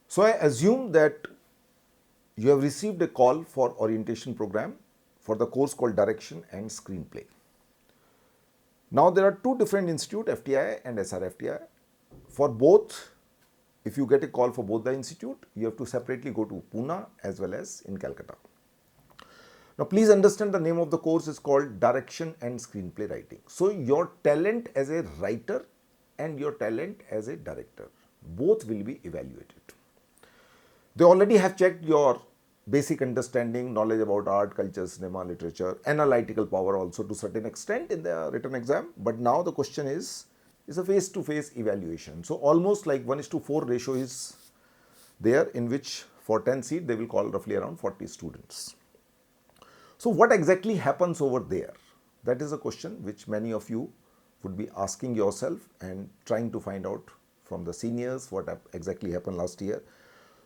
So I assume that you have received a call for orientation program for the course called Direction and Screenplay. Now there are two different institutes, FTI and SRFTI. For both, if you get a call for both the institute, you have to separately go to Pune as well as in Calcutta. Now please understand the name of the course is called Direction and Screenplay Writing. So your talent as a writer and your talent as a director, both will be evaluated. They already have checked your basic understanding, knowledge about art, culture, cinema, literature, analytical power also to certain extent in the written exam. But now the question is a face-to-face evaluation. So almost like 1:4 ratio is there, in which for 10 seats they will call roughly around 40 students. So what exactly happens over there? That is a question which many of you would be asking yourself and trying to find out from the seniors what exactly happened last year.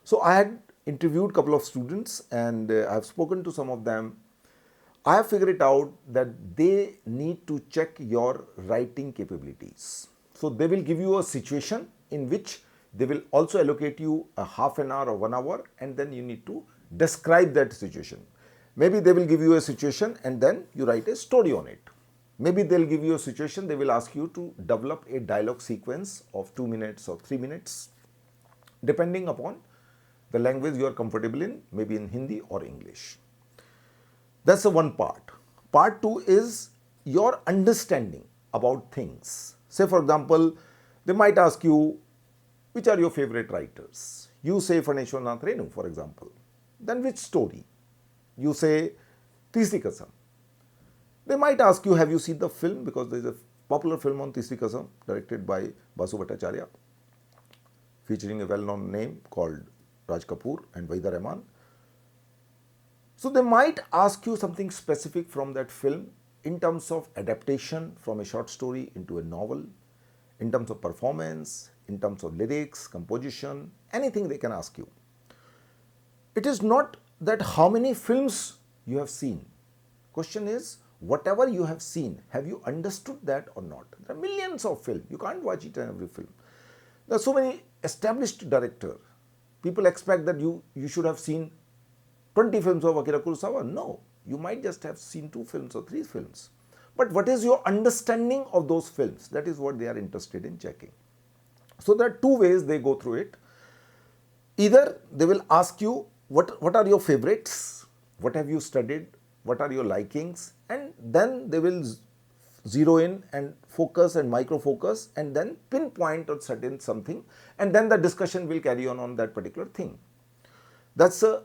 So I had interviewed a couple of students and I have spoken to some of them. I have figured it out that they need to check your writing capabilities. So they will give you a situation in which they will also allocate you a half an hour or 1 hour, and then you need to describe that situation. Maybe they will give you a situation and then you write a story on it. Maybe they'll give you a situation, they will ask you to develop a dialogue sequence of 2 minutes or 3 minutes, depending upon the language you are comfortable in, maybe in Hindi or English. That's the one part. Part two is your understanding about things. Say for example, they might ask you, which are your favorite writers? You say Phaneshwar Renu, for example. Then which story? You say Teesri Kasam. They might ask you, have you seen the film? Because there is a popular film on Teesri Kasam directed by Basu Bhattacharya, featuring a well-known name called Raj Kapoor and Waheeda Rehman. So they might ask you something specific from that film in terms of adaptation from a short story into a novel, in terms of performance, in terms of lyrics, composition, anything they can ask you. It is not that how many films you have seen. Question is, whatever you have seen, have you understood that or not? There are millions of films. You can't watch each and every film. There are so many established directors. People expect that you should have seen 20 films of Akira Kurosawa. No, you might just have seen 2 films or 3 films. But what is your understanding of those films? That is what they are interested in checking. So there are 2 ways they go through it. Either they will ask you, what are your favorites? What have you studied? What are your likings? And then they will zero in and focus and micro focus and then pinpoint on certain something, and then the discussion will carry on that particular thing. That's a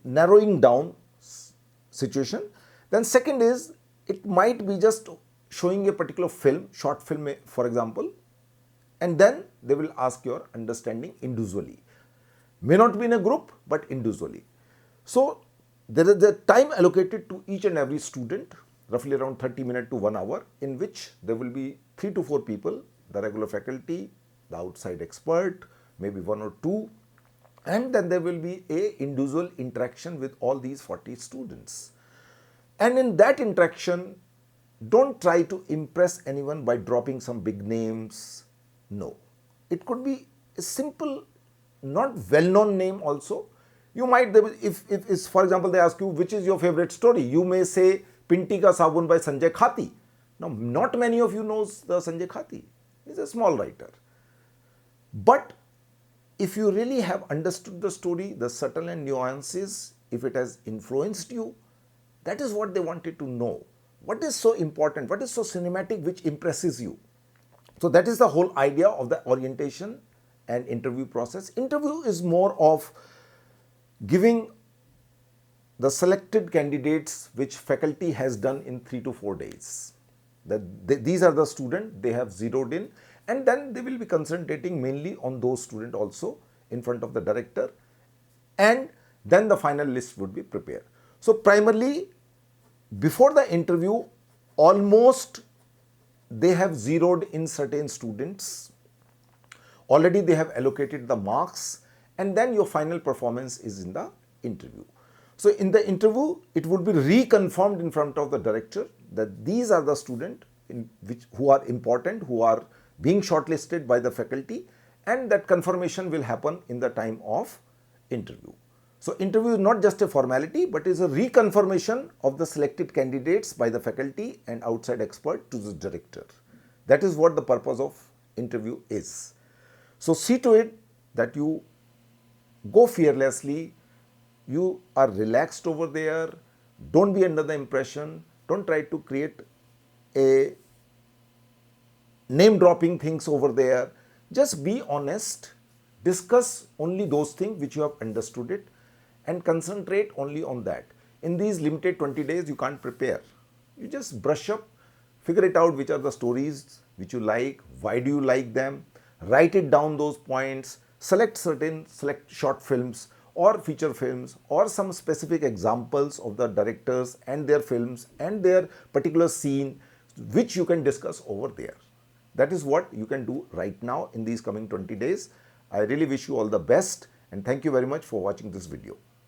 narrowing down situation. Then second is, it might be just showing a particular film, short film for example, and then they will ask your understanding individually. May not be in a group, but individually. So there is a time allocated to each and every student, roughly around 30 minutes to 1 hour, in which there will be 3 to 4 people, the regular faculty, the outside expert, maybe 1 or 2, and then there will be a individual interaction with all these 40 students. And in that interaction, don't try to impress anyone by dropping some big names. No. It could be a simple, not well-known name also. You might, if for example they ask you, which is your favorite story? You may say Pinti Ka Sabun by Sanjay Khati. Now, not many of you knows the Sanjay Khati. He's a small writer. But if you really have understood the story, the subtle and nuances, if it has influenced you, that is what they wanted to know. What is so important? What is so cinematic which impresses you? So that is the whole idea of the orientation and interview process. Interview is more of giving the selected candidates which faculty has done in 3 to 4 days. These are the students they have zeroed in, and then they will be concentrating mainly on those students also in front of the director, and then the final list would be prepared. So primarily, before the interview, almost they have zeroed in certain students. Already they have allocated the marks, and then your final performance is in the interview. So in the interview, it would be reconfirmed in front of the director that these are the students who are important, who are being shortlisted by the faculty, and that confirmation will happen in the time of interview. So interview is not just a formality, but is a reconfirmation of the selected candidates by the faculty and outside expert to the director. That is what the purpose of interview is. So see to it that you go fearlessly, you are relaxed over there, don't be under the impression, don't try to create a name dropping things over there. Just be honest, discuss only those things which you have understood it and concentrate only on that. In these limited 20 days, you can't prepare. You just brush up, figure it out which are the stories which you like, why do you like them, write it down those points, select short films or feature films or some specific examples of the directors and their films and their particular scene which you can discuss over there. That is what you can do right now in these coming 20 days. I really wish you all the best and thank you very much for watching this video.